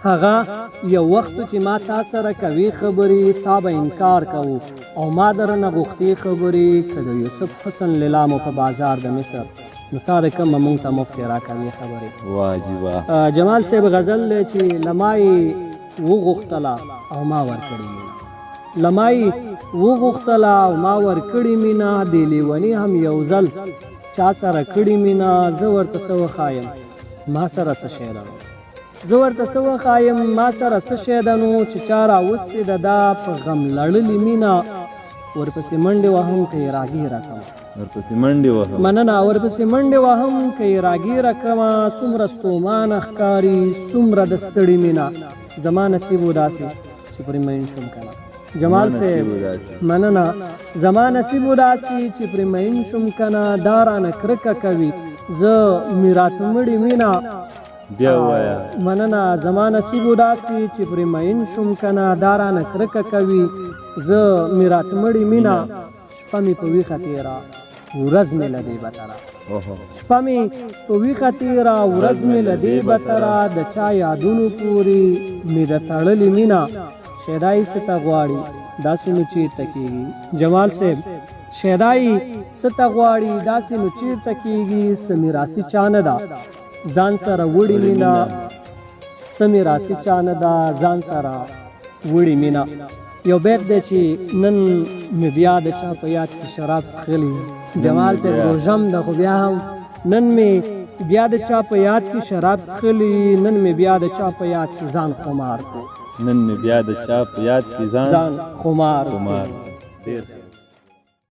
هغه یو وخت چې ما تا سره کوي خبرې تا به انکار کوو او ما درنه غوښتې خبرې که د یوسف حسن لیلامو په بازار د مصر نو تا د کومه موږ ته مفتې راکوي خبرې. واجبه جمال صاحب غزل دی چې لما یې وغوښتله او ما ورکړې مینه، لما یې وغوښتله او ما ورکړې مینه، دې لیوني هم یو ځل چا سره کړې مینه، زه ورته څه وښایم ما سره څه شی ده، زه ورته څه وښایم ما سره څه شی ده نو چې چا راوستې ده دا په غم لړلې مینه، ورپسې منډې وهم که یې راګیره کړم، ورپسې منډې وهم مننه ورپسې منډې وهم که یې راګیره کړمه، څومره ستومانه ښکاري څومره د ستړي مینه، زما نصیب و داسې چې پرې مین شوم که نه. جمال صاحب مننه، زما نصیب و داسې چې پرې مین شوم که نه، دا رانه کرکه کوي زه مې راته مړې مینه. بیا ووایه. مننه، زما نصیب و داسې چې پرې مین شوم که نه، دا رانه کرکه کوي زه مې راته مړې مینه، شپه مې په ویښه تېره ورځ مې له دې بتره، شپه مې په ویښه تېره ورځ مې له دې بتره، د چا یادونو پورې مې د تړلې مینه، شیدایي څه ته غواړي داسې نو چېرته کېږي. جمال صاحب شیدایي څه ته غواړي داسې نو چېرته کېږي، څه میراثي چا نه ده ځان سره وړي مینه، څه میراثي چا نه ده ځان سره وړي مینه. یو بیت دی چې نن مې بیا د چا په یاد کې شراب څښلي، جمال صاحب روژم ده خو بیا هم نن مې بیا د چا په یاد کې شراب څښلي، نن مې بیا د چا په یاد کې ځان خمار کو، نن مې بیا د چا په یاد کې ځان خمار ډېر